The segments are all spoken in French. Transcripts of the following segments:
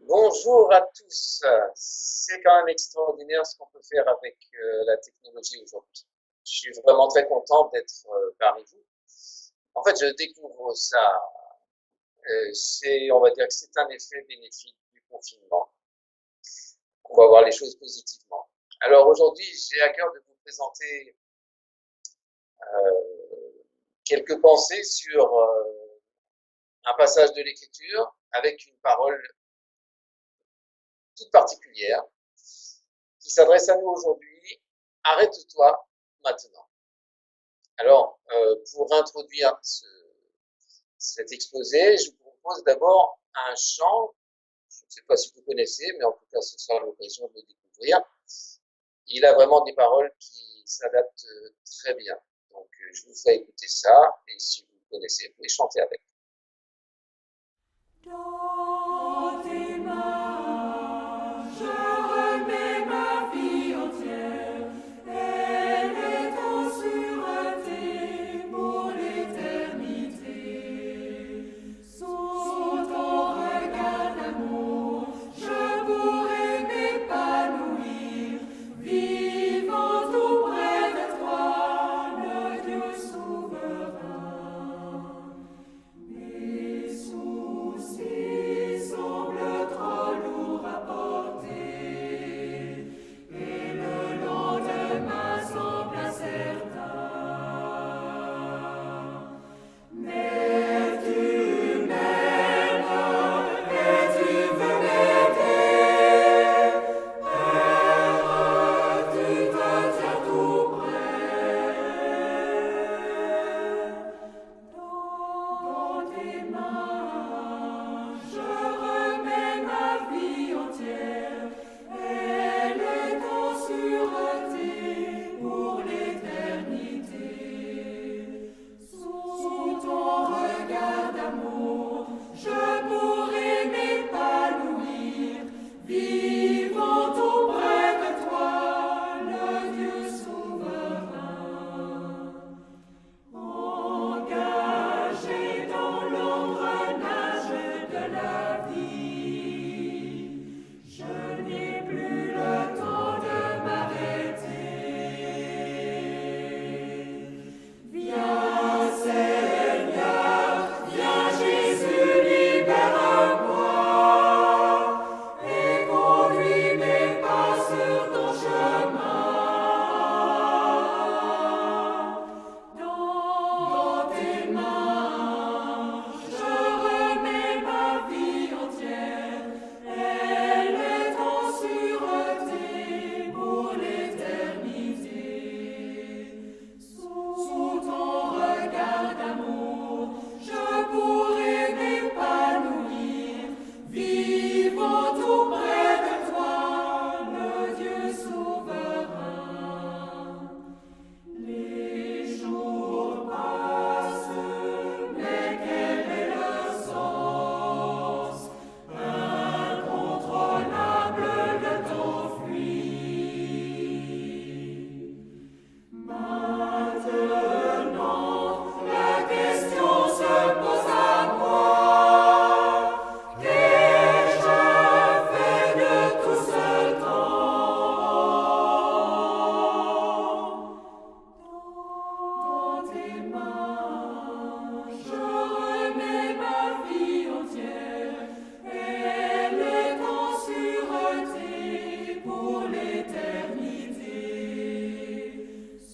Bonjour à tous. C'est quand même extraordinaire ce qu'on peut faire avec la technologie aujourd'hui. Je suis vraiment très content d'être parmi vous. En fait, je découvre ça. On va dire que c'est un effet bénéfique du confinement. On va voir les choses positivement. Alors aujourd'hui, j'ai à cœur de vous présenter quelques pensées sur un passage de l'Écriture avec une parole toute particulière qui s'adresse à nous aujourd'hui. Arrête-toi maintenant. Alors, pour introduire cet exposé, je vous propose d'abord un chant. Je ne sais pas si vous connaissez, mais en tout cas, ce sera l'occasion de le découvrir. Il a vraiment des paroles qui s'adaptent très bien. Donc, je vous ferai écouter ça, et si vous connaissez, vous pouvez chanter avec. Dans tes mains, je remets ma vie entière. Elle est en sûreté pour l'éternité. Sous ton regard d'amour, je pourrai m'épanouir, vivant tout près de toi, le Dieu souverain. Mes soucis semblent trop lourds à porter, et le lendemain semble incertain. Mais tu m'aimes et tu veux m'aider, Père, tu te tiens tout près. Dans tes mains, je remets ma vie entière. Elle est en sûreté pour l'éternité. Sous ton regard d'amour, je pourrai m'épanouir, vivant tout près de toi, le Dieu souverain. Engagé dans l'engrenage de la vie, je n'ai plus le temps de m'arrêter. Viens Seigneur, viens Jésus, libère-moi et conduis mes pas sur ton chemin. Dans tes mains, je remets ma vie entière. Elle est en sûreté pour l'éternité. Sous ton regard d'amour, je pourrai m'épanouir, vivant tout près de toi, le Dieu souverain. Les jours passent, mais quel est le sens? Incontrôlable, le temps fuit. Maintenant, la question se pose à moi. Qu'ai-je fait de tout ce temps? Dans tes mains, je remets ma vie entière. Elle est en sûreté pour l'éternité.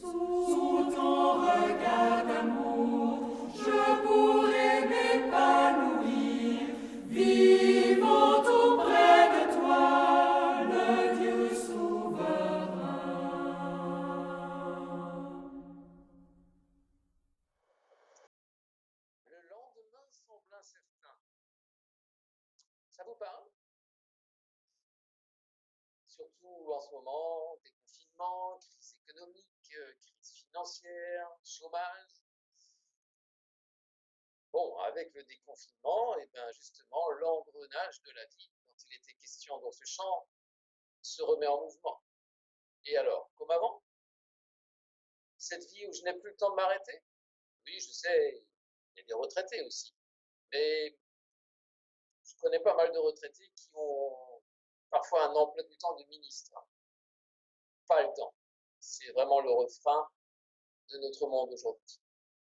Sous ton regard d'amour, je pourrai m'épanouir, vivant tout près de toi, le Dieu souverain. Le lendemain semble incertain. Ça vous parle? Surtout en ce moment, déconfinement, crise économique, crise financière, chômage. Bon, avec le déconfinement, et bien justement, l'engrenage de la vie, dont il était question dans ce chant, se remet en mouvement. Et alors, comme avant? Cette vie où je n'ai plus le temps de m'arrêter? Oui, je sais, il y a des retraités aussi. Mais Je connais pas mal de retraités qui ont parfois un emploi du temps de ministre. Pas le temps. C'est vraiment le refrain de notre monde aujourd'hui.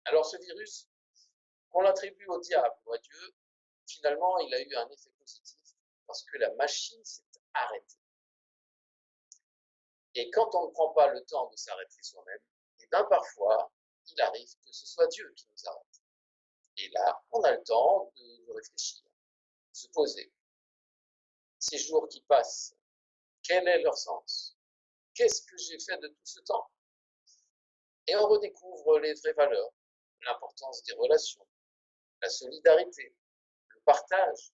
Alors ce virus, qu'on l'attribue au diable ou à Dieu, finalement, il a eu un effet positif parce que la machine s'est arrêtée. Et quand on ne prend pas le temps de s'arrêter soi-même, et bien parfois, il arrive que ce soit Dieu qui nous arrête. Et là, on a le temps de réfléchir, de se poser. Ces jours qui passent, quel est leur sens? Qu'est-ce que j'ai fait de tout ce temps? Et on redécouvre les vraies valeurs, l'importance des relations, la solidarité, le partage.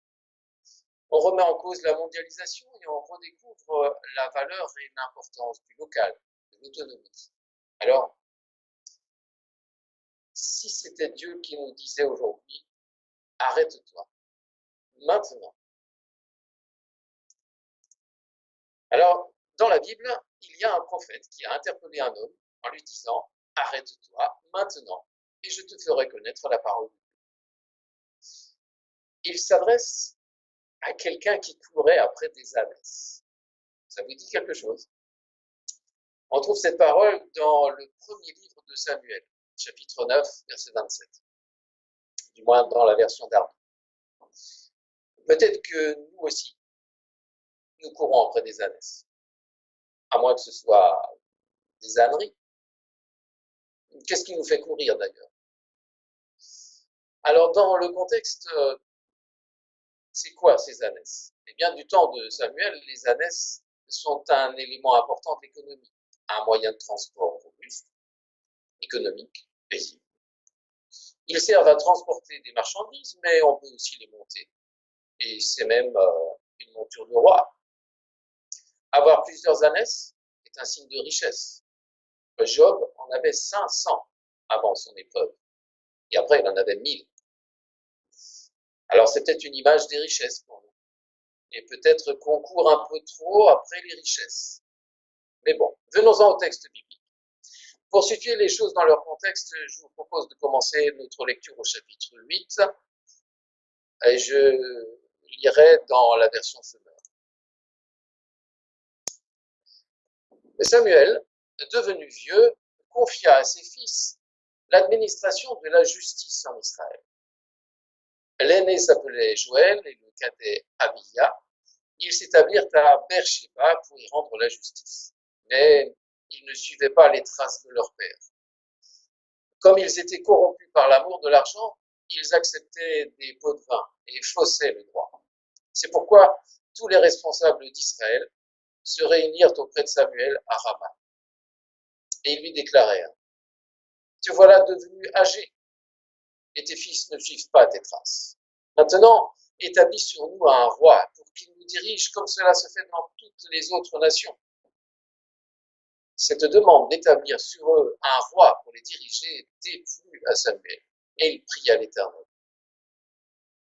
On remet en cause la mondialisation et on redécouvre la valeur et l'importance du local, de l'autonomie. Alors, si c'était Dieu qui nous disait aujourd'hui, arrête-toi, maintenant. Alors, dans la Bible, il y a un prophète qui a interpellé un homme en lui disant, arrête-toi maintenant, et je te ferai connaître la parole de Dieu. Il s'adresse à quelqu'un qui courait après des ânesses. Ça vous dit quelque chose? On trouve cette parole dans le premier livre de Samuel, chapitre 9, verset 27. Du moins dans la version d'Arnaud. Peut-être que nous aussi, nous courons après des ânesses. À moins que ce soit des âneries. Qu'est-ce qui nous fait courir d'ailleurs? Alors dans le contexte, c'est quoi ces ânesses? Eh bien, du temps de Samuel, les ânesses sont un élément important de l'économie, un moyen de transport robuste, économique, paisible. Ils servent à transporter des marchandises, mais on peut aussi les monter. Et c'est même une monture de roi. Avoir plusieurs ânesses est un signe de richesse. Job en avait 500 avant son épreuve. Et après, il en avait 1000. Alors, c'est peut-être une image des richesses pour nous. Et peut-être qu'on court un peu trop après les richesses. Mais bon, venons-en au texte biblique. Pour situer les choses dans leur contexte, je vous propose de commencer notre lecture au chapitre 8. Et je lirai dans la version Semeur. Samuel, devenu vieux, confia à ses fils l'administration de la justice en Israël. L'aîné s'appelait Joël et le cadet Abia. Ils s'établirent à Beersheba pour y rendre la justice. Mais ils ne suivaient pas les traces de leur père. Comme ils étaient corrompus par l'amour de l'argent, ils acceptaient des pots de vin et faussaient le droit. C'est pourquoi tous les responsables d'Israël se réunirent auprès de Samuel à Rama. Et ils lui déclarèrent, « Te voilà devenu âgé, et tes fils ne suivent pas tes traces. Maintenant, établis sur nous un roi pour qu'il nous dirige comme cela se fait dans toutes les autres nations. » Cette demande d'établir sur eux un roi pour les diriger déplut à Samuel, et il pria l'Éternel.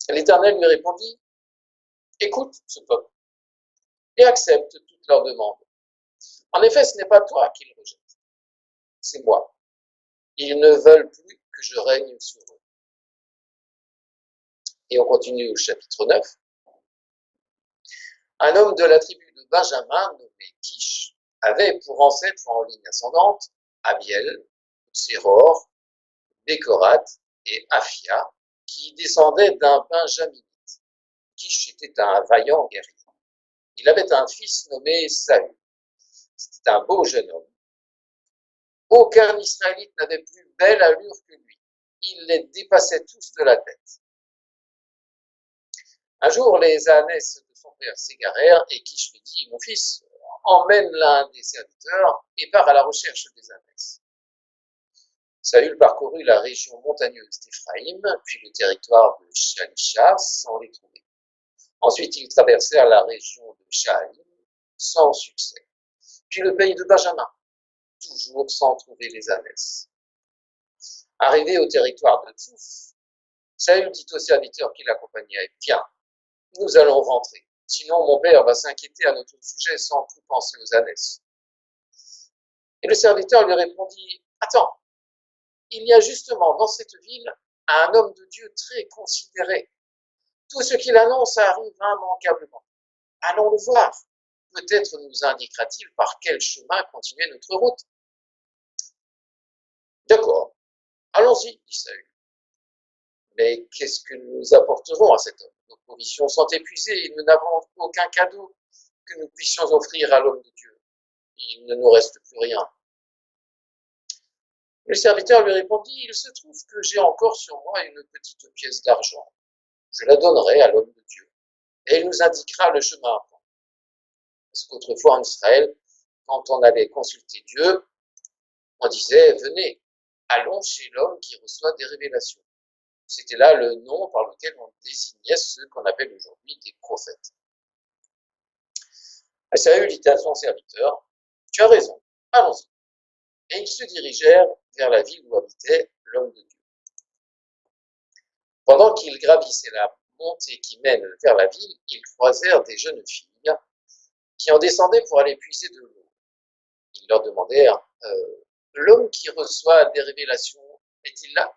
L'Éternel lui répondit, « Écoute ce peuple, et accepte toutes leurs demandes. En effet, ce n'est pas toi qu'ils rejettent, c'est moi. Ils ne veulent plus que je règne sur eux. » Et on continue au chapitre 9. Un homme de la tribu de Benjamin, nommé Kish, avait pour ancêtre en ligne ascendante Abiel, Séror, Bécorat et Aphia, qui descendaient d'un benjaminite. Kish était un vaillant guerrier. Il avait un fils nommé Saül. C'était un beau jeune homme. Aucun Israélite n'avait plus belle allure que lui. Il les dépassait tous de la tête. Un jour, les ânesses de son père s'égarèrent et Kish lui dit, « Mon fils, emmène l'un des serviteurs et part à la recherche des ânesses. » Saül parcourut la région montagneuse d'Éphraïm, puis le territoire de Shalisha, sans les trouver. Ensuite, ils traversèrent la région de Shaalim, sans succès. Puis le pays de Benjamin, toujours sans trouver les ânesses. Arrivé au territoire de Tsouf, Saül dit au serviteur qui l'accompagnait, « Viens, nous allons rentrer. Sinon, mon père va s'inquiéter à notre sujet sans plus penser aux ânesses. » Et le serviteur lui répondit, « Attends, il y a justement dans cette ville un homme de Dieu très considéré. Tout ce qu'il annonce arrive immanquablement. Allons le voir. Peut-être nous indiquera-t-il par quel chemin continuer notre route. D'accord, allons-y, dit Saül. Mais qu'est-ce que nous apporterons à cet homme? Nos provisions sont épuisées et nous n'avons aucun cadeau que nous puissions offrir à l'homme de Dieu. Il ne nous reste plus rien. Le serviteur lui répondit, il se trouve que j'ai encore sur moi une petite pièce d'argent. Je la donnerai à l'homme de Dieu et il nous indiquera le chemin à prendre. Parce qu'autrefois en Israël, quand on allait consulter Dieu, on disait, venez, allons chez l'homme qui reçoit des révélations. C'était là le nom par lequel on désignait ceux qu'on appelle aujourd'hui des prophètes. Saül dit à son serviteur, tu as raison, allons-y. Et ils se dirigèrent vers la ville où habitait l'homme de Dieu. Pendant qu'ils gravissaient la montée qui mène vers la ville, ils croisèrent des jeunes filles qui en descendaient pour aller puiser de l'eau. Ils leur demandèrent, l'homme qui reçoit des révélations, est-il là?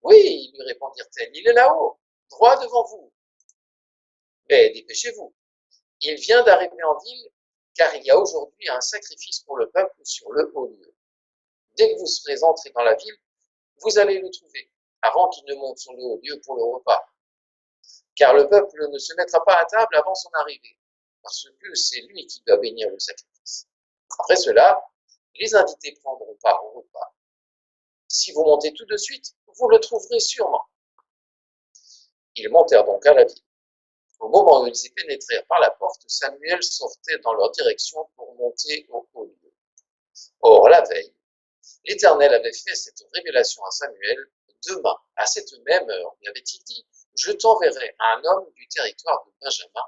Oui, lui répondirent-elles, il est là-haut, droit devant vous. Mais dépêchez-vous, il vient d'arriver en ville, car il y a aujourd'hui un sacrifice pour le peuple sur le haut lieu. Dès que vous serez entrés dans la ville, vous allez le trouver, avant qu'il ne monte sur le haut lieu pour le repas. Car le peuple ne se mettra pas à table avant son arrivée, parce que c'est lui qui doit bénir le sacrifice. Après cela, les invités prendront part au repas. Si vous montez tout de suite, vous le trouverez sûrement. Ils montèrent donc à la ville. Au moment où ils y pénétrèrent par la porte, Samuel sortait dans leur direction pour monter au haut lieu. Or, la veille, l'Éternel avait fait cette révélation à Samuel. Demain, à cette même heure, lui avait-il dit, je t'enverrai un homme du territoire de Benjamin.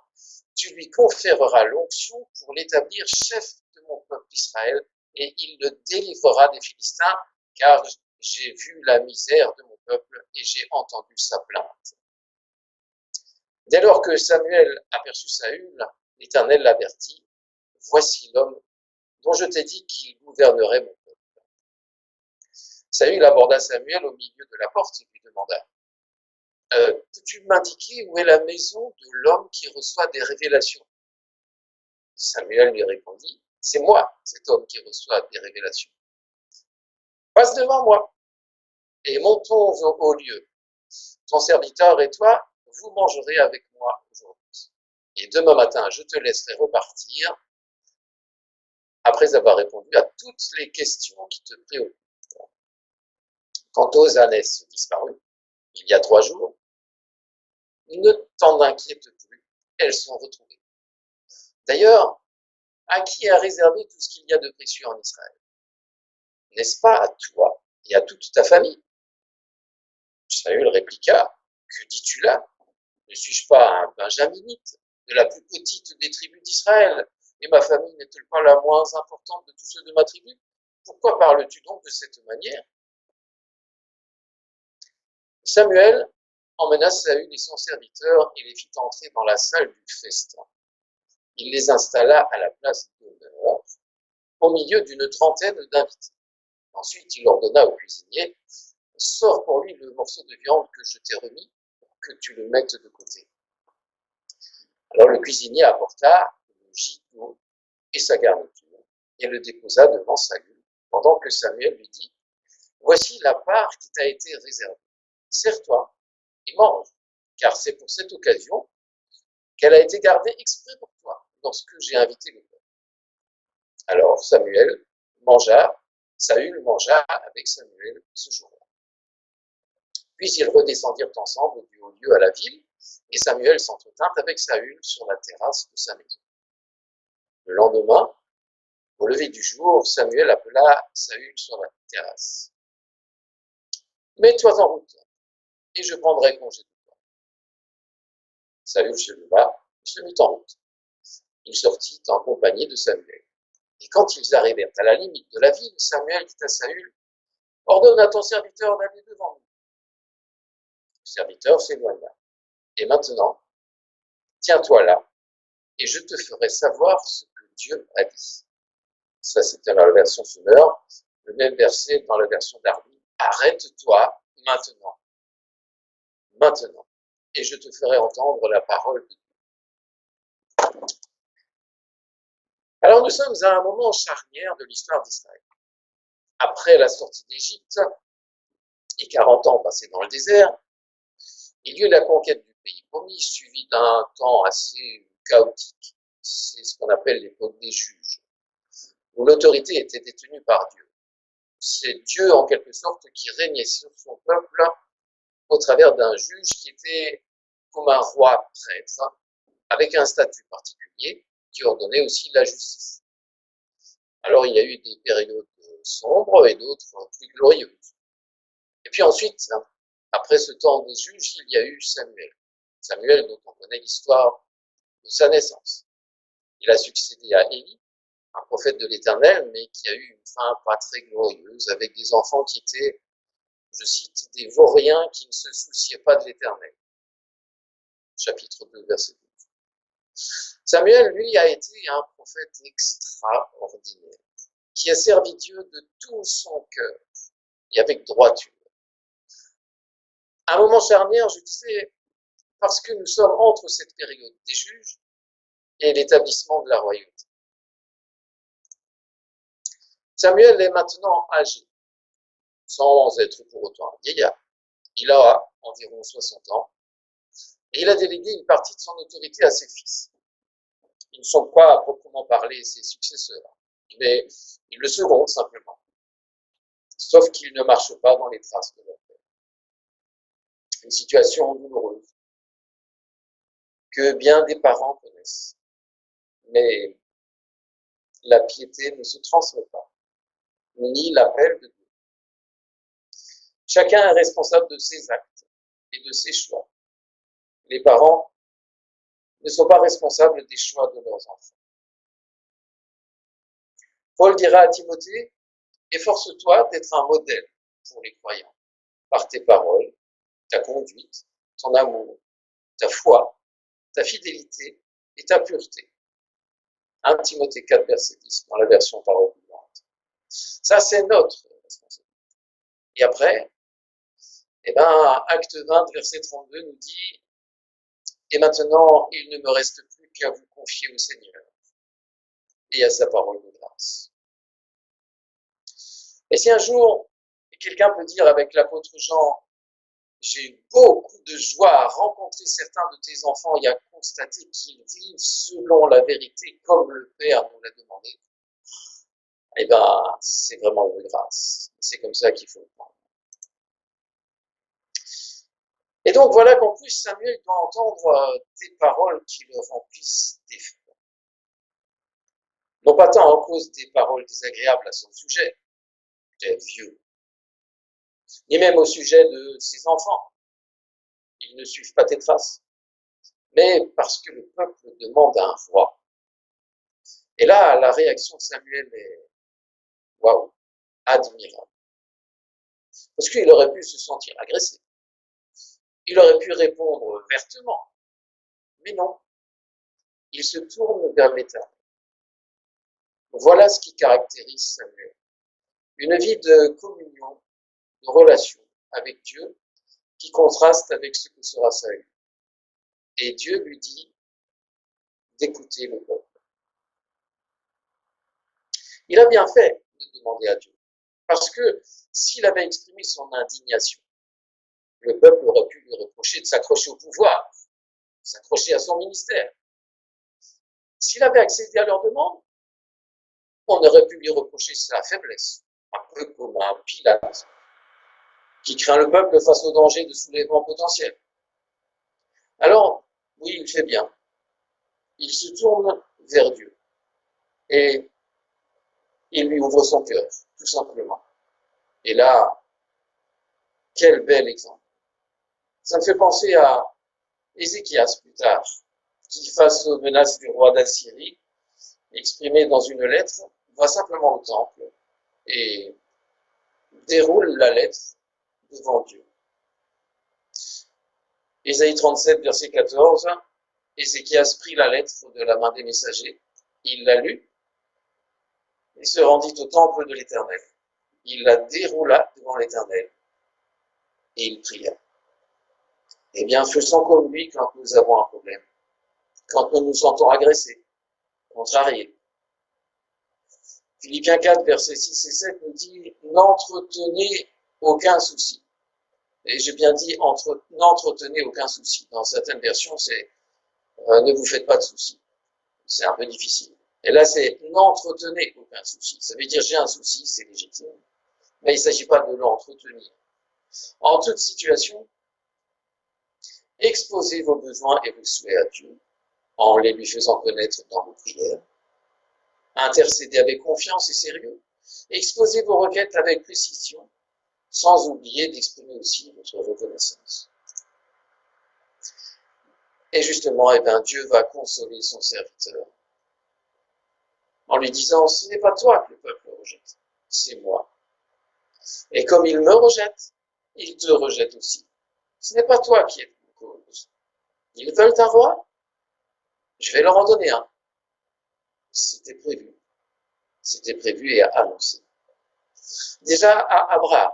Tu lui conféreras l'onction pour l'établir chef de mon peuple Israël, et il le délivrera des Philistins, car j'ai vu la misère de mon peuple et j'ai entendu sa plainte. Dès lors que Samuel aperçut Saül, l'Éternel l'avertit, voici l'homme dont je t'ai dit qu'il gouvernerait mon peuple. Saül aborda Samuel au milieu de la porte et lui demanda, peux-tu m'indiquer où est la maison de l'homme qui reçoit des révélations? Samuel lui répondit, c'est moi, cet homme qui reçoit des révélations. Passe devant moi et montons au haut lieu. Ton serviteur et toi, vous mangerez avec moi aujourd'hui. Et demain matin, je te laisserai repartir après avoir répondu à toutes les questions qui te préoccupent. Quant aux ânesses disparues, il y a 3 jours, ne t'en inquiète plus, elles sont retrouvées. D'ailleurs, à qui a réservé tout ce qu'il y a de précieux en Israël? N'est-ce pas à toi et à toute ta famille? Saül répliqua, que dis-tu là? Ne suis-je pas un benjaminite, de la plus petite des tribus d'Israël, et ma famille n'est-elle pas la moins importante de tous ceux de ma tribu? Pourquoi parles-tu donc de cette manière? Samuel emmena Saül et son serviteur et les fit entrer dans la salle du festin. Il les installa à la place d'honneur, au milieu d'une trentaine d'invités. Ensuite, il ordonna au cuisinier, sors pour lui le morceau de viande que je t'ai remis, pour que tu le mettes de côté. Alors le cuisinier apporta le gigot et sa garniture, et le déposa devant Saül, pendant que Samuel lui dit, voici la part qui t'a été réservée. Sers-toi et mange, car c'est pour cette occasion qu'elle a été gardée exprès pour toi, lorsque j'ai invité le peuple. Alors Saül mangea avec Samuel ce jour-là. Puis ils redescendirent ensemble du haut lieu à la ville, et Samuel s'entretint avec Saül sur la terrasse de sa maison. Le lendemain, au lever du jour, Samuel appela Saül sur la terrasse. Mets-toi en route, et je prendrai congé de toi. Saül se leva et se mit en route. Il sortit en compagnie de Samuel. Et quand ils arrivèrent à la limite de la ville, Samuel dit à Saül, ordonne à ton serviteur d'aller devant nous. Le serviteur s'éloigna. Et maintenant, tiens-toi là, et je te ferai savoir ce que Dieu a dit. Ça, c'était dans la version Summer. Le même verset dans la version Darby. Arrête-toi maintenant. Maintenant. et je te ferai entendre la parole de Dieu. Alors nous sommes à un moment charnière de l'histoire d'Israël. Après la sortie d'Égypte et 40 ans passés dans le désert, il y eut la conquête du pays promis, suivi d'un temps assez chaotique. C'est ce qu'on appelle l'époque des juges, où l'autorité était détenue par Dieu. C'est Dieu, en quelque sorte, qui régnait sur son peuple au travers d'un juge qui était comme un roi prêtre, avec un statut particulier qui ordonnait aussi la justice. Alors il y a eu des périodes sombres et d'autres plus glorieuses. Et puis ensuite, après ce temps des juges, il y a eu Samuel. Samuel dont on connaît l'histoire de sa naissance. Il a succédé à Élie, un prophète de l'Éternel, mais qui a eu une fin pas très glorieuse, avec des enfants qui étaient, je cite, des vauriens qui ne se souciaient pas de l'Éternel. Chapitre 2, verset 12. Samuel, lui, a été un prophète extraordinaire, qui a servi Dieu de tout son cœur et avec droiture. À un moment charnière, je disais, parce que nous sommes entre cette période des juges et l'établissement de la royauté. Samuel est maintenant âgé, sans être pour autant un vieillard. Il a environ 60 ans et il a délégué une partie de son autorité à ses fils. Ils ne sont pas à proprement parler ses successeurs, mais ils le seront simplement, sauf qu'ils ne marchent pas dans les traces de leur père. Une situation douloureuse que bien des parents connaissent, mais la piété ne se transmet pas, ni l'appel de Dieu. Chacun est responsable de ses actes et de ses choix. Les parents ne sont pas responsables des choix de leurs enfants. Paul dira à Timothée, efforce-toi d'être un modèle pour les croyants, par tes paroles, ta conduite, ton amour, ta foi, ta fidélité et ta pureté. 1 Timothée 4, verset 10, dans la version parole vivante. Ça, c'est notre responsabilité. Et après, Acte 20, verset 32 nous dit, et maintenant, il ne me reste plus qu'à vous confier au Seigneur et à sa parole de grâce. Et si un jour, quelqu'un peut dire avec l'apôtre Jean, j'ai eu beaucoup de joie à rencontrer certains de tes enfants et à constater qu'ils vivent selon la vérité comme le Père nous l'a demandé, c'est vraiment une grâce. C'est comme ça qu'il faut le prendre. Et donc voilà qu'en plus Samuel doit entendre des paroles qui le remplissent d'effroi. Non pas tant en cause des paroles désagréables à son sujet, des vieux, ni même au sujet de ses enfants. Ils ne suivent pas tes traces, mais parce que le peuple demande un roi. Et là, la réaction de Samuel est waouh, admirable. Parce qu'il aurait pu se sentir agressé. Il aurait pu répondre vertement. Mais non, il se tourne vers l'Éternel. Voilà ce qui caractérise Samuel. Une vie de communion, de relation avec Dieu qui contraste avec ce que sera Saül. Et Dieu lui dit d'écouter le peuple. Il a bien fait de demander à Dieu. Parce que s'il avait exprimé son indignation, le peuple aurait pu lui reprocher de s'accrocher au pouvoir, de s'accrocher à son ministère. S'il avait accédé à leur demande, on aurait pu lui reprocher sa faiblesse, un peu comme un Pilate qui craint le peuple face au danger de soulèvement potentiel. Alors, oui, il fait bien. Il se tourne vers Dieu et il lui ouvre son cœur, tout simplement. Et là, quel bel exemple. Ça me fait penser à Ézéchias plus tard, qui, face aux menaces du roi d'Assyrie, exprimées dans une lettre, va simplement au temple et déroule la lettre devant Dieu. Ésaïe 37, verset 14, Ézéchias prit la lettre de la main des messagers, il la lut et se rendit au temple de l'Éternel. Il la déroula devant l'Éternel et il pria. Eh bien, faisons comme lui quand nous avons un problème, quand nous nous sentons agressés, contrariés. Philippiens 4, versets 6 et 7 nous dit « N'entretenez aucun souci ». Et j'ai bien dit « N'entretenez aucun souci ». Dans certaines versions, c'est « Ne vous faites pas de soucis ». C'est un peu difficile. Et là, c'est « N'entretenez aucun souci ». Ça veut dire « J'ai un souci », c'est légitime. Mais il ne s'agit pas de l'entretenir. En toute situation, exposez vos besoins et vos souhaits à Dieu, en les lui faisant connaître dans vos prières. Intercédez avec confiance et sérieux. Exposez vos requêtes avec précision, sans oublier d'exprimer aussi votre reconnaissance. Et justement, Dieu va consoler son serviteur en lui disant « Ce n'est pas toi que le peuple rejette, c'est moi. Et comme il me rejette, il te rejette aussi. Ce n'est pas toi qui es la cause. Ils veulent un roi, je vais leur en donner un. » C'était prévu. C'était prévu et annoncé. Déjà à Abraham,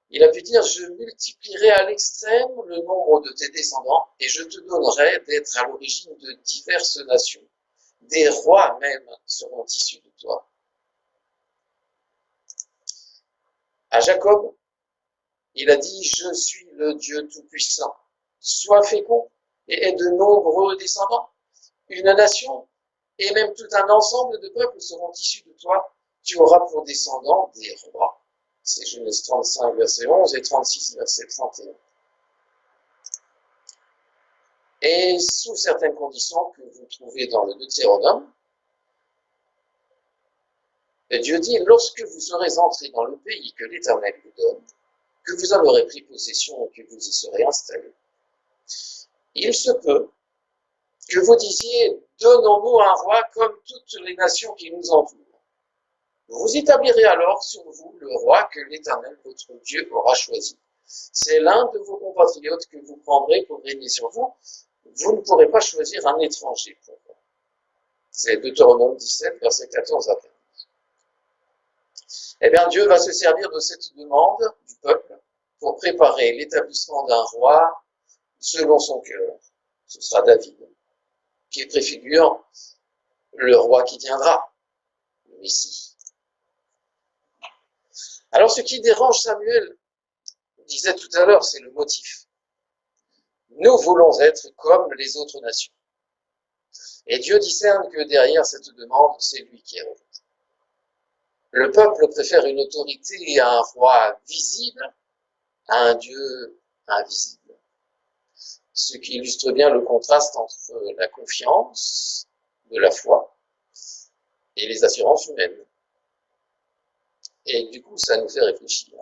il a pu dire « Je multiplierai à l'extrême le nombre de tes descendants et je te donnerai d'être à l'origine de diverses nations. Des rois même seront issus de toi. » À Jacob, il a dit « Je suis le Dieu Tout-Puissant. Sois fécond et aie de nombreux descendants. Une nation et même tout un ensemble de peuples seront issus de toi. Tu auras pour descendants des rois. » C'est Genèse 35, verset 11 et 36, verset 31. Et sous certaines conditions que vous trouvez dans le Deutéronome, Dieu dit, lorsque vous serez entrés dans le pays que l'Éternel vous donne, que vous en aurez pris possession et que vous y serez installés, il se peut que vous disiez, donnons-nous un roi comme toutes les nations qui nous entourent. Vous établirez alors sur vous le roi que l'Éternel, votre Dieu, aura choisi. C'est l'un de vos compatriotes que vous prendrez pour régner sur vous. Vous ne pourrez pas choisir un étranger pour vous. C'est Deutéronome 17, versets 14 à 15. Eh bien, Dieu va se servir de cette demande du peuple pour préparer l'établissement d'un roi selon son cœur. Ce sera David, qui préfigure le roi qui viendra, le Messie. Alors, ce qui dérange Samuel, je disais tout à l'heure, c'est le motif. Nous voulons être comme les autres nations. Et Dieu discerne que derrière cette demande, c'est lui qui est rejeté. Le peuple préfère une autorité et un roi visible à un Dieu invisible. Ce qui illustre bien le contraste entre la confiance de la foi et les assurances humaines. Et du coup, ça nous fait réfléchir.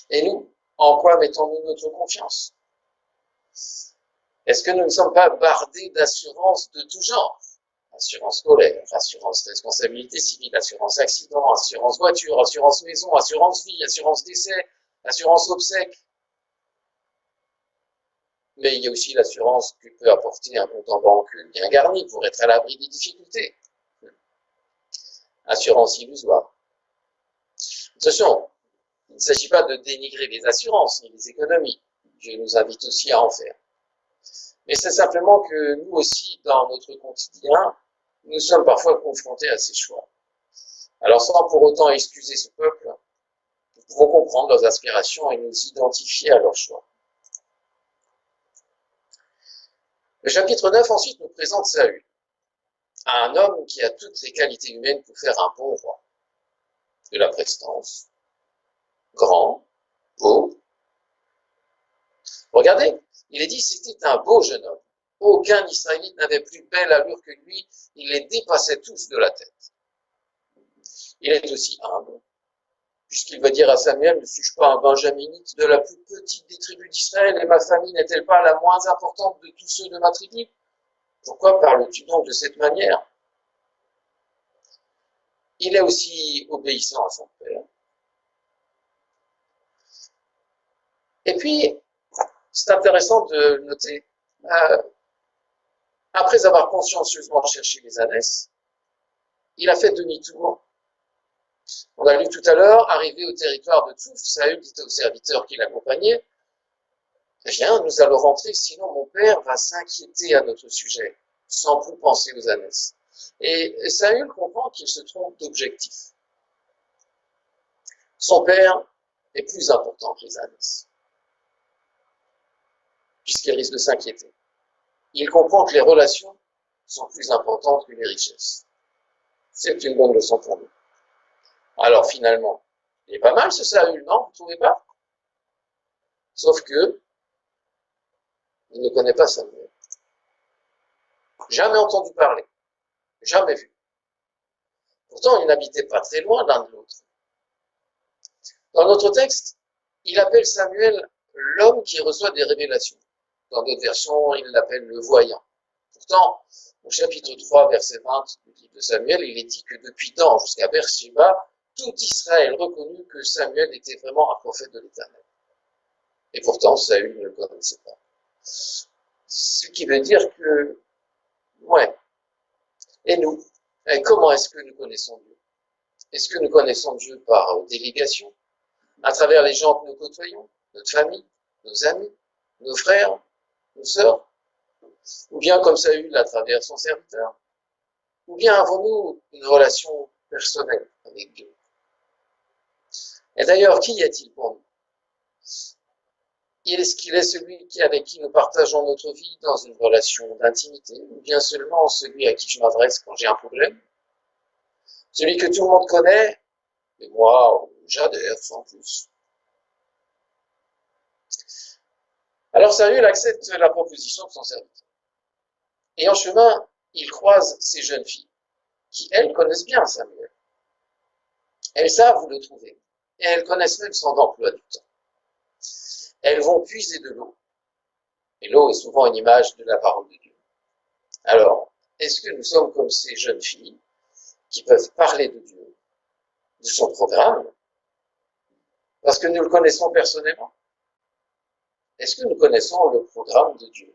Et nous, en quoi mettons-nous notre confiance? Est-ce que nous ne sommes pas bardés d'assurances de tout genre? Assurance scolaire, assurance responsabilité civile, assurance accident, assurance voiture, assurance maison, assurance vie, assurance décès, assurance obsèques. Mais il y a aussi l'assurance que peut apporter un compte en banque bien garni pour être à l'abri des difficultés. Assurance illusoire. Attention, il ne s'agit pas de dénigrer les assurances ni les économies. Dieu nous invite aussi à en faire. Mais c'est simplement que nous aussi, dans notre quotidien, nous sommes parfois confrontés à ces choix. Alors sans pour autant excuser ce peuple, nous pouvons comprendre leurs aspirations et nous identifier à leurs choix. Le chapitre 9 ensuite nous présente Saül, un homme qui a toutes les qualités humaines pour faire un bon roi. De la prestance, grand, beau. Regardez, il est dit c'était un beau jeune homme. Aucun Israélite n'avait plus belle allure que lui, il les dépassait tous de la tête. Il est aussi humble, puisqu'il va dire à Samuel, ne suis-je pas un benjaminite de la plus petite des tribus d'Israël, et ma famille n'est-elle pas la moins importante de tous ceux de ma tribu? Pourquoi parles-tu donc de cette manière? Il est aussi obéissant à son père. Et puis, c'est intéressant de noter, après avoir consciencieusement cherché les ânesses, il a fait demi-tour. On a lu tout à l'heure, arrivé au territoire de Tsouf, Saül dit aux serviteurs qui l'accompagnaient, Viens, nous allons rentrer, sinon mon père va s'inquiéter à notre sujet, sans plus penser aux ânesses. Et Saül comprend qu'il se trompe d'objectif. Son père est plus important que les ânesses, puisqu'il risque de s'inquiéter. Il comprend que les relations sont plus importantes que les richesses. C'est une bonne leçon pour nous. Alors finalement, il est pas mal ce Saül, non? Vous ne trouvez pas? Sauf que il ne connaît pas Samuel. Jamais entendu parler, jamais vu. Pourtant, ils n'habitaient pas très loin l'un de l'autre. Dans notre texte, il appelle Samuel l'homme qui reçoit des révélations. Dans d'autres versions, il l'appelle le voyant. Pourtant, au chapitre 3, verset 20 du livre de Samuel, il est dit que depuis Dan jusqu'à Beersheba, tout Israël reconnut que Samuel était vraiment un prophète de l'Éternel. Et pourtant, Saül ne le connaissait pas. Ce qui veut dire que, ouais. Et nous, comment est-ce que nous connaissons Dieu? Est-ce que nous connaissons Dieu par délégation, à travers les gens que nous côtoyons, notre famille, nos amis, nos frères, nos sœurs, ou bien comme Saül à travers son serviteur, ou bien avons-nous une relation personnelle avec Dieu? Et d'ailleurs, qui est-il pour nous? Est-ce qu'il est celui avec qui nous partageons notre vie dans une relation d'intimité, ou bien seulement celui à qui je m'adresse quand j'ai un problème? Celui que tout le monde connaît, mais moi, j'adhère sans plus. Alors Saül accepte la proposition de son serviteur. Et en chemin, il croise ces jeunes filles, qui, elles, connaissent bien Samuel. Elles savent où le trouver, et elles connaissent même son emploi du temps. Elles vont puiser de l'eau. Et l'eau est souvent une image de la parole de Dieu. Alors, est-ce que nous sommes comme ces jeunes filles qui peuvent parler de Dieu, de son programme, parce que nous le connaissons personnellement? Est-ce que nous connaissons le programme de Dieu?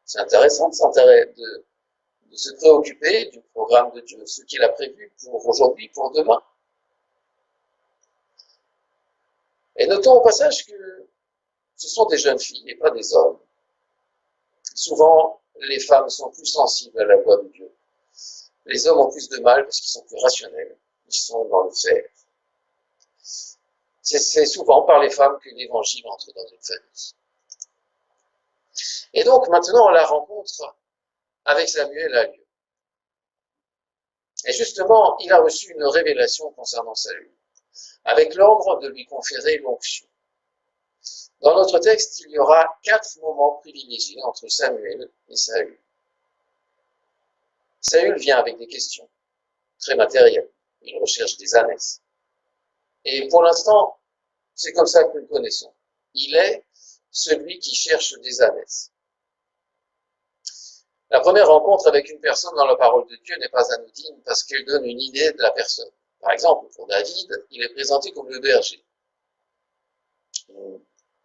C'est intéressant de se préoccuper du programme de Dieu, ce qu'il a prévu pour aujourd'hui, pour demain. Et notons au passage que ce sont des jeunes filles et pas des hommes. Souvent, les femmes sont plus sensibles à la voix de Dieu. Les hommes ont plus de mal parce qu'ils sont plus rationnels. Ils sont dans le faire. C'est souvent par les femmes que l'évangile entre dans une famille. Et donc, maintenant, la rencontre avec Samuel a lieu. Et justement, il a reçu une révélation concernant Saül, avec l'ordre de lui conférer l'onction. Dans notre texte, il y aura 4 moments privilégiés entre Samuel et Saül. Saül vient avec des questions, très matérielles. Il recherche des ânesses. Et pour l'instant, c'est comme ça que nous le connaissons. Il est celui qui cherche des ânesses. La première rencontre avec une personne dans la parole de Dieu n'est pas anodine parce qu'elle donne une idée de la personne. Par exemple, pour David, il est présenté comme le berger.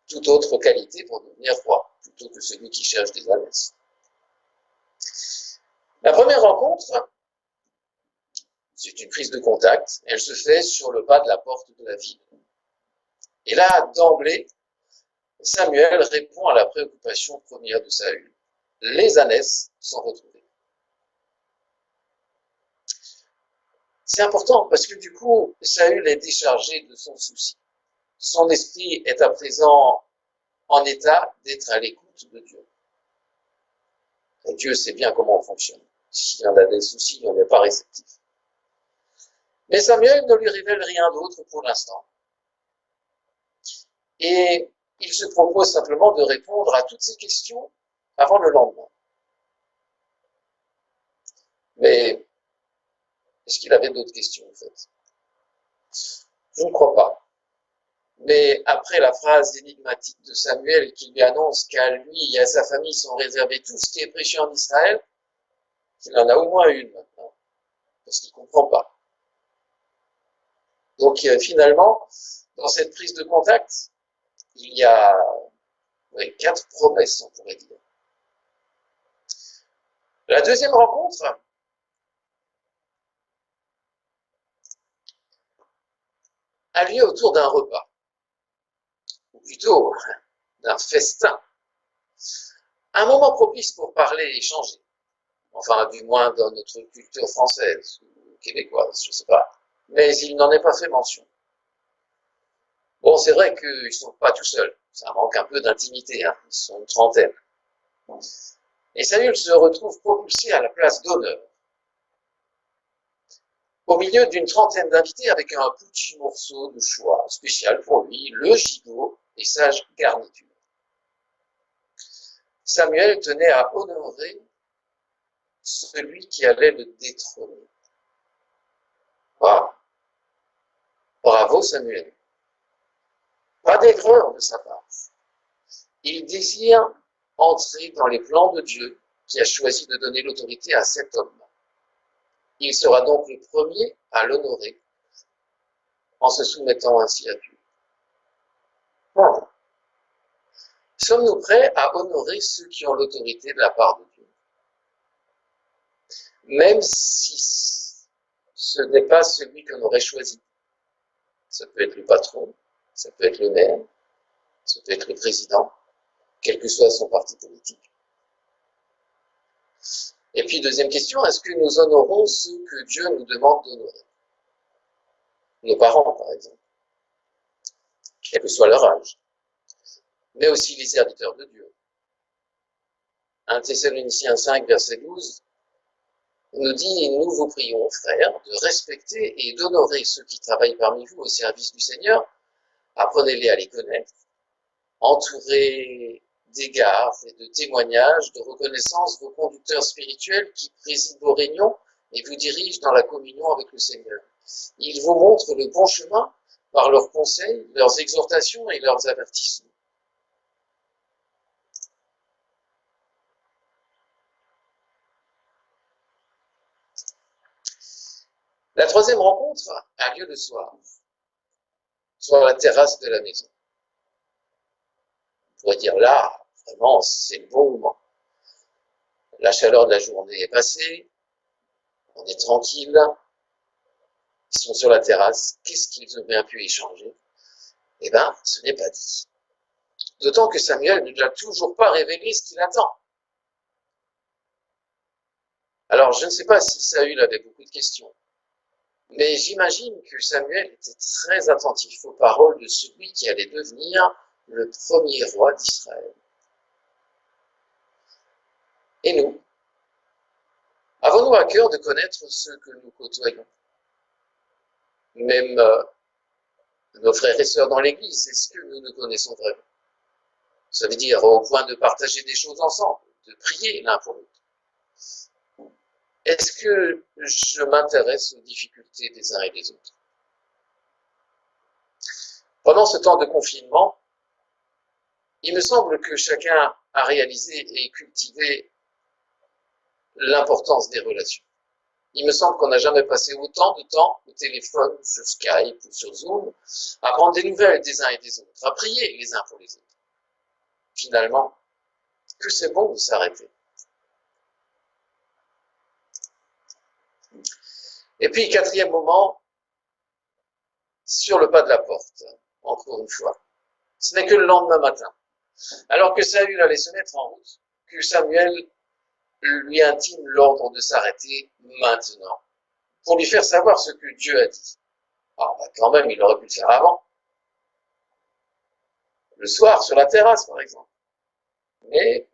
Toute autre qualité pour devenir roi, plutôt que celui qui cherche des ânesses. La première rencontre, c'est une prise de contact. Elle se fait sur le pas de la porte de la ville. Et là, d'emblée, Samuel répond à la préoccupation première de Saül. Les ânesses sont retrouvées. C'est important parce que du coup, Saül est déchargé de son souci. Son esprit est à présent en état d'être à l'écoute de Dieu. Et Dieu sait bien comment on fonctionne. S'il y en a des soucis, on n'est pas réceptif. Mais Samuel ne lui révèle rien d'autre pour l'instant. Et il se propose simplement de répondre à toutes ces questions avant le lendemain. Mais est-ce qu'il avait d'autres questions en fait? Je ne crois pas. Mais après la phrase énigmatique de Samuel qui lui annonce qu'à lui et à sa famille sont réservés tout ce qui est prêché en Israël, il en a au moins une maintenant, parce qu'il ne comprend pas. Donc finalement, dans cette prise de contact, il y a 4 promesses, on pourrait dire. La deuxième rencontre a lieu autour d'un repas, ou plutôt d'un festin Un moment propice pour parler et échanger. Enfin, du moins dans notre culture française ou québécoise, je ne sais pas. Mais il n'en est pas fait mention. Bon, c'est vrai qu'ils ne sont pas tout seuls. Ça manque un peu d'intimité, hein. Ils sont une trentaine. Et Samuel se retrouve propulsé à la place d'honneur, au milieu d'une trentaine d'invités avec un petit morceau de choix spécial pour lui, le gigot et sa garniture. Samuel tenait à honorer celui qui allait le détrôner. Wow. Bravo Samuel. Pas d'aigreur de sa part. Il désire entrer dans les plans de Dieu qui a choisi de donner l'autorité à cet homme. Il sera donc le premier à l'honorer en se soumettant ainsi à Dieu. Bon. Sommes-nous prêts à honorer ceux qui ont l'autorité de la part de Dieu? Même si ce n'est pas celui qu'on aurait choisi. Ça peut être le patron, ça peut être le maire, ça peut être le président, quel que soit son parti politique. Et puis, deuxième question, est-ce que nous honorons ceux que Dieu nous demande d'honorer? Nos parents, par exemple, quel que soit leur âge, mais aussi les serviteurs de Dieu. 1 Thessaloniciens 5, verset 12, nous dit, « Nous vous prions, frères, de respecter et d'honorer ceux qui travaillent parmi vous au service du Seigneur. Apprenez-les à les connaître, entourez d'égards et de témoignages, de reconnaissance vos conducteurs spirituels qui président vos réunions et vous dirigent dans la communion avec le Seigneur. Ils vous montrent le bon chemin par leurs conseils, leurs exhortations et leurs avertissements. » La troisième rencontre a lieu le soir, sur la terrasse de la maison. On pourrait dire là, vraiment, c'est le bon moment. La chaleur de la journée est passée, on est tranquille, ils sont sur la terrasse, qu'est-ce qu'ils ont bien pu échanger? Eh bien, ce n'est pas dit. D'autant que Samuel ne lui a toujours pas révélé ce qu'il attend. Alors, je ne sais pas si Saül avait beaucoup de questions, mais j'imagine que Samuel était très attentif aux paroles de celui qui allait devenir le premier roi d'Israël. Et nous, avons-nous à cœur de connaître ceux que nous côtoyons? Même nos frères et sœurs dans l'Église, est-ce que nous nous connaissons vraiment? Ça veut dire au point de partager des choses ensemble, de prier l'un pour l'autre. Est-ce que je m'intéresse aux difficultés des uns et des autres? Pendant ce temps de confinement, il me semble que chacun a réalisé et cultivé l'importance des relations. Il me semble qu'on n'a jamais passé autant de temps au téléphone, sur Skype ou sur Zoom, à prendre des nouvelles des uns et des autres, à prier les uns pour les autres. Finalement, que c'est bon de s'arrêter. Et puis, quatrième moment, sur le pas de la porte, encore une fois. Ce n'est que le lendemain matin. Alors que Saül allait se mettre en route, que Samuel lui intime l'ordre de s'arrêter maintenant, pour lui faire savoir ce que Dieu a dit. Ah, bah quand même, il aurait pu le faire avant. Le soir, sur la terrasse, par exemple. Mais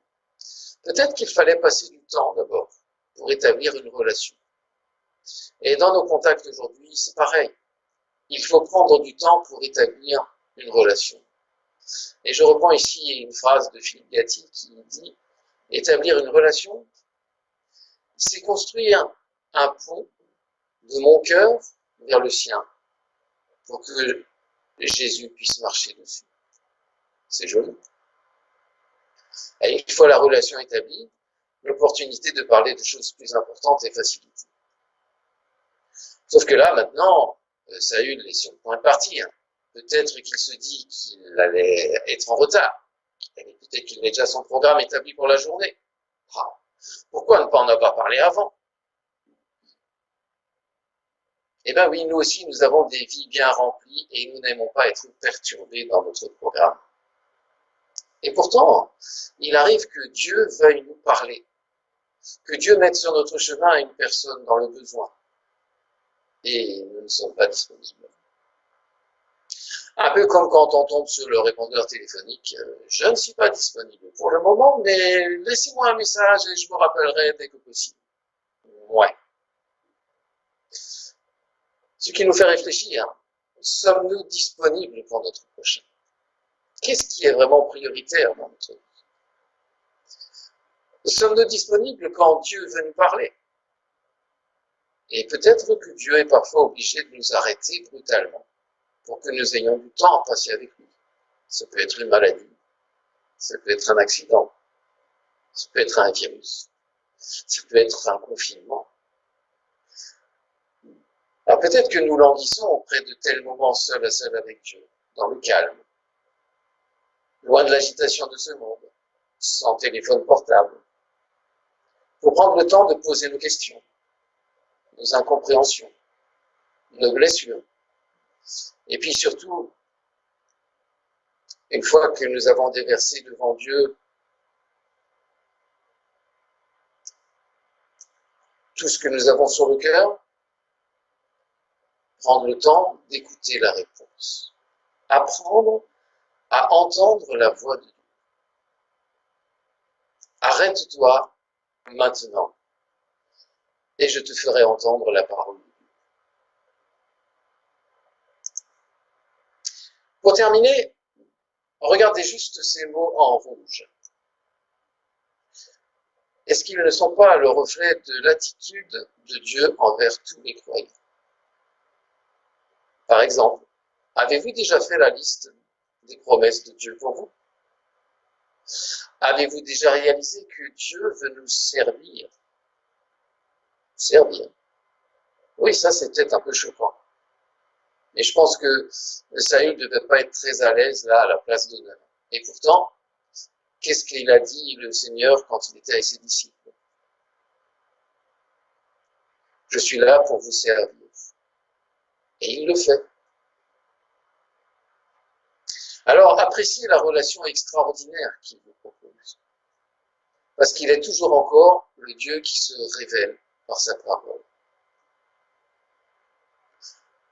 peut-être qu'il fallait passer du temps d'abord pour établir une relation. Et dans nos contacts aujourd'hui, c'est pareil. Il faut prendre du temps pour établir une relation. Et je reprends ici une phrase de Philippe Gatti qui dit « Établir une relation, c'est construire un pont de mon cœur vers le sien pour que Jésus puisse marcher dessus. » C'est joli. Et une fois la relation établie, l'opportunité de parler de choses plus importantes est facilitée. Sauf que là, maintenant, Saül est sur le point de partir. Peut-être qu'il se dit qu'il allait être en retard. Peut-être qu'il a déjà son programme établi pour la journée. Ah, pourquoi ne pas en avoir parlé avant? Eh bien oui, nous aussi, nous avons des vies bien remplies et nous n'aimons pas être perturbés dans notre programme. Et pourtant, il arrive que Dieu veuille nous parler, que Dieu mette sur notre chemin une personne dans le besoin. Et nous ne sommes pas disponibles. Un peu comme quand on tombe sur le répondeur téléphonique, je ne suis pas disponible pour le moment, mais laissez-moi un message et je vous rappellerai dès que possible. Ouais. Ce qui nous fait réfléchir, sommes-nous disponibles pour notre prochain? Qu'est-ce qui est vraiment prioritaire dans notre vie? Sommes-nous disponibles quand Dieu veut nous parler? Et peut-être que Dieu est parfois obligé de nous arrêter brutalement pour que nous ayons du temps à passer avec lui. Ça peut être une maladie, ça peut être un accident, ça peut être un virus, ça peut être un confinement. Alors peut-être que nous languissons auprès de tels moments seul à seul avec Dieu, dans le calme, loin de l'agitation de ce monde, sans téléphone portable, pour prendre le temps de poser nos questions, nos incompréhensions, nos blessures. Et puis surtout, une fois que nous avons déversé devant Dieu tout ce que nous avons sur le cœur, prendre le temps d'écouter la réponse. Apprendre à entendre la voix de Dieu. Arrête-toi maintenant et je te ferai entendre la parole de Dieu. Pour terminer, regardez juste ces mots en rouge. Est-ce qu'ils ne sont pas le reflet de l'attitude de Dieu envers tous les croyants? Par exemple, avez-vous déjà fait la liste des promesses de Dieu pour vous? Avez-vous déjà réalisé que Dieu veut nous servir? Servir. Oui, ça c'est peut-être un peu choquant. Mais je pense que Saül ne devait pas être très à l'aise là à la place d'honneur. Et pourtant, qu'est-ce qu'il a dit le Seigneur quand il était avec ses disciples? Je suis là pour vous servir. Et il le fait. Alors, appréciez la relation extraordinaire qu'il vous propose. Parce qu'il est toujours encore le Dieu qui se révèle par sa parole.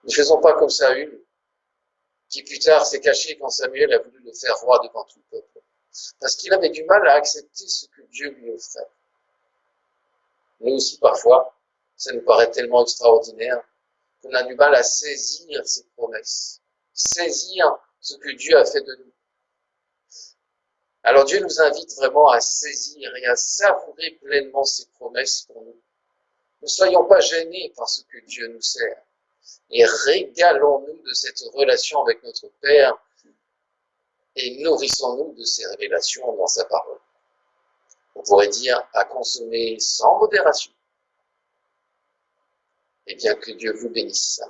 Ne faisons pas comme Saül, qui plus tard s'est caché quand Samuel a voulu le faire roi devant tout le peuple. Parce qu'il avait du mal à accepter ce que Dieu lui offrait. Nous aussi, parfois, ça nous paraît tellement extraordinaire qu'on a du mal à saisir ses promesses, saisir ce que Dieu a fait de nous. Alors Dieu nous invite vraiment à saisir et à savourer pleinement ses promesses pour nous. Ne soyons pas gênés par ce que Dieu nous sert et régalons-nous de cette relation avec notre Père et nourrissons-nous de ses révélations dans sa parole. On pourrait dire à consommer sans modération. Et bien que Dieu vous bénisse.